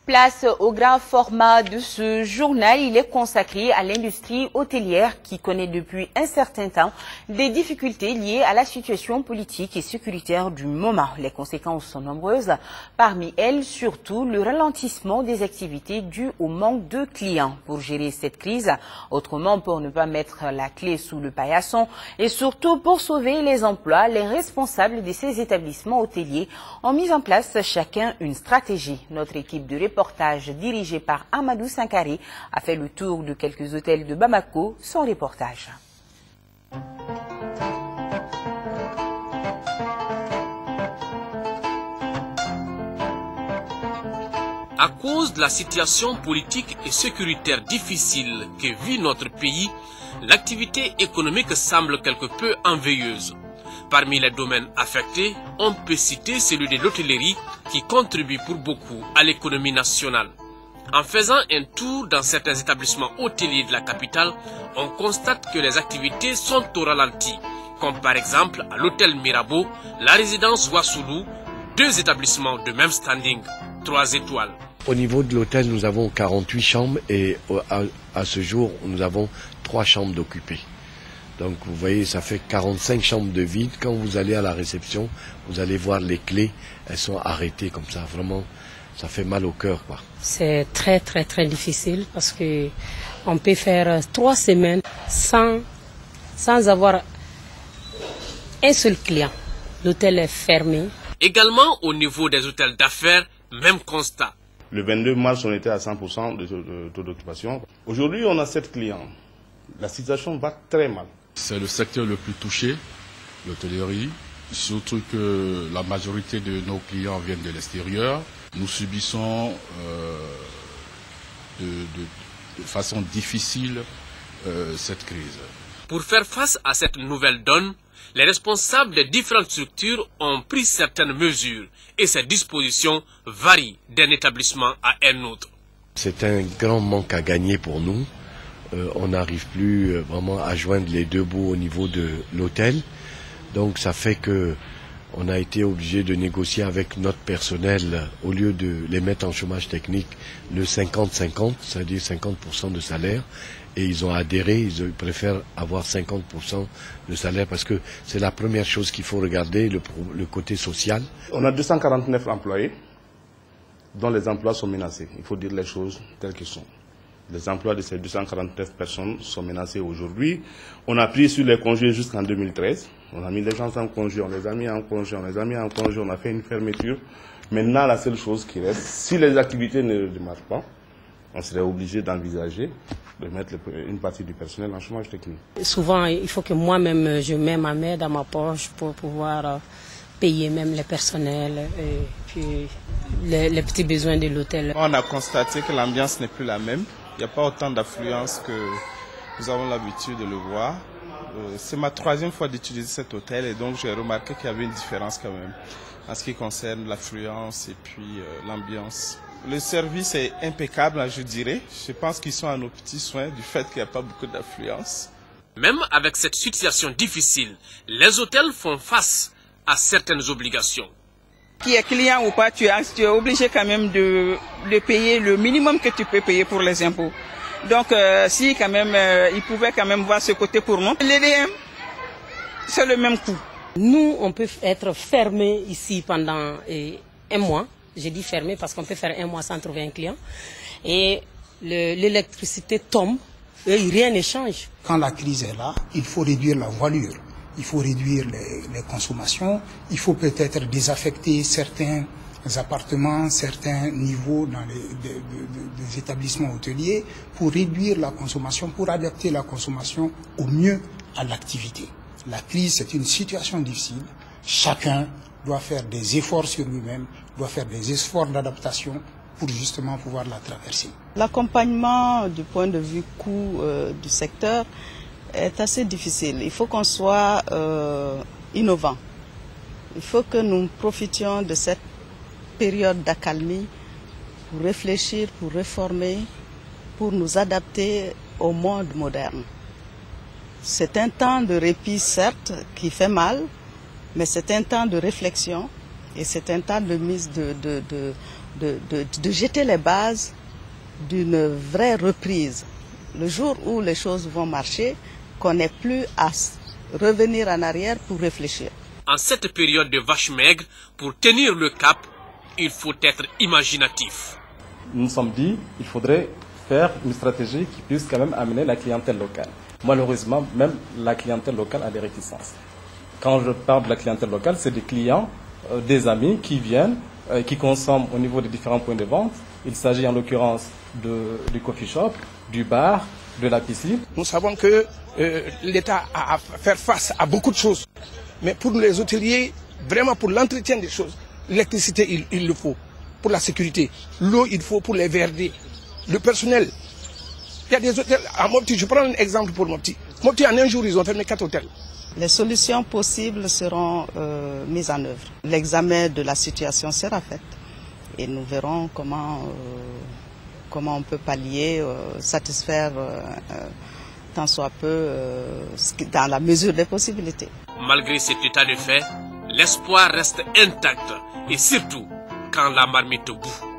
Place au grand format de ce journal, il est consacré à l'industrie hôtelière qui connaît depuis un certain temps des difficultés liées à la situation politique et sécuritaire du moment. Les conséquences sont nombreuses, parmi elles surtout le ralentissement des activités dû au manque de clients. Pour gérer cette crise, autrement pour ne pas mettre la clé sous le paillasson et surtout pour sauver les emplois, les responsables de ces établissements hôteliers ont mis en place chacun une stratégie. Notre équipe de reportage dirigé par Amadou Sankari a fait le tour de quelques hôtels de Bamako. Son reportage. À cause de la situation politique et sécuritaire difficile que vit notre pays, l'activité économique semble quelque peu enveilleuse. Parmi les domaines affectés, on peut citer celui de l'hôtellerie qui contribue pour beaucoup à l'économie nationale. En faisant un tour dans certains établissements hôteliers de la capitale, on constate que les activités sont au ralenti, comme par exemple à l'hôtel Mirabeau, la résidence Wassoulou, deux établissements de même standing, 3 étoiles. Au niveau de l'hôtel, nous avons 48 chambres et à ce jour, nous avons 3 chambres d'occupées. Donc vous voyez, ça fait 45 chambres de vide. Quand vous allez à la réception, vous allez voir les clés, elles sont arrêtées comme ça. Vraiment, ça fait mal au cœur, quoi. C'est très difficile parce que on peut faire 3 semaines sans avoir un seul client. L'hôtel est fermé. Également au niveau des hôtels d'affaires, même constat. Le 22 mars, on était à 100% de taux d'occupation. Aujourd'hui, on a 7 clients. La situation va très mal. C'est le secteur le plus touché, l'hôtellerie, surtout que la majorité de nos clients viennent de l'extérieur. Nous subissons de façon difficile cette crise. Pour faire face à cette nouvelle donne, les responsables des différentes structures ont pris certaines mesures et ces dispositions varient d'un établissement à un autre. C'est un grand manque à gagner pour nous. On n'arrive plus vraiment à joindre les deux bouts au niveau de l'hôtel. Donc ça fait que on a été obligé de négocier avec notre personnel, au lieu de les mettre en chômage technique, le 50-50, c'est-à-dire 50% de salaire. Et ils ont adhéré, ils préfèrent avoir 50% de salaire parce que c'est la première chose qu'il faut regarder, le côté social. On a 249 employés dont les emplois sont menacés. Il faut dire les choses telles qu'elles sont. Les emplois de ces 249 personnes sont menacés aujourd'hui. On a pris sur les congés jusqu'en 2013. On a mis les gens en congé, on les a mis en congé, on les a mis en congé, on a fait une fermeture. Maintenant, la seule chose qui reste, si les activités ne démarrent pas, on serait obligé d'envisager de mettre une partie du personnel en chômage technique. Souvent, il faut que moi-même, je mette ma main dans ma poche pour pouvoir payer même les personnels et puis les petits besoins de l'hôtel. On a constaté que l'ambiance n'est plus la même. Il n'y a pas autant d'affluence que nous avons l'habitude de le voir. C'est ma 3e fois d'utiliser cet hôtel et donc j'ai remarqué qu'il y avait une différence quand même en ce qui concerne l'affluence et puis l'ambiance. Le service est impeccable, je dirais. Je pense qu'ils sont à nos petits soins du fait qu'il n'y a pas beaucoup d'affluence. Même avec cette situation difficile, les hôtels font face à certaines obligations. Qui est client ou pas, tu es obligé quand même de payer le minimum que tu peux payer pour les impôts. Donc si quand même, ils pouvaient quand même voir ce côté pour nous. L'EDM, c'est le même coût. Nous, on peut être fermé ici pendant 1 mois. J'ai dit fermé parce qu'on peut faire 1 mois sans trouver un client. Et l'électricité tombe et rien ne change. Quand la crise est là, il faut réduire la voilure. Il faut réduire les consommations, il faut peut-être désaffecter certains appartements, certains niveaux dans des établissements hôteliers pour réduire la consommation, pour adapter la consommation au mieux à l'activité. La crise, c'est une situation difficile. Chacun doit faire des efforts sur lui-même, doit faire des efforts d'adaptation pour justement pouvoir la traverser. L'accompagnement du point de vue coût du secteur est assez difficile. Il faut qu'on soit innovant. Il faut que nous profitions de cette période d'accalmie pour réfléchir, pour réformer, pour nous adapter au monde moderne. C'est un temps de répit, certes, qui fait mal, mais c'est un temps de réflexion et c'est un temps de mise de jeter les bases d'une vraie reprise. Le jour où les choses vont marcher, qu'on n'ait plus à revenir en arrière pour réfléchir. En cette période de vache maigre, pour tenir le cap, il faut être imaginatif. Nous nous sommes dit qu'il faudrait faire une stratégie qui puisse quand même amener la clientèle locale. Malheureusement, même la clientèle locale a des réticences. Quand je parle de la clientèle locale, c'est des clients, des amis qui viennent, qui consomment au niveau des différents points de vente. Il s'agit en l'occurrence du coffee shop, du bar, de la piscine. Nous savons que l'État a à faire face à beaucoup de choses. Mais pour les hôteliers, vraiment pour l'entretien des choses, l'électricité, il le faut. Pour la sécurité, l'eau, il faut pour les VRD. Le personnel. Il y a des hôtels à Mopti, je prends un exemple pour Mopti. Mopti, en un jour, ils ont fermé 4 hôtels. Les solutions possibles seront mises en œuvre. L'examen de la situation sera fait. Et nous verrons comment on peut pallier, satisfaire tant soit peu, dans la mesure des possibilités. Malgré cet état de fait, l'espoir reste intact et surtout quand la marmite bout.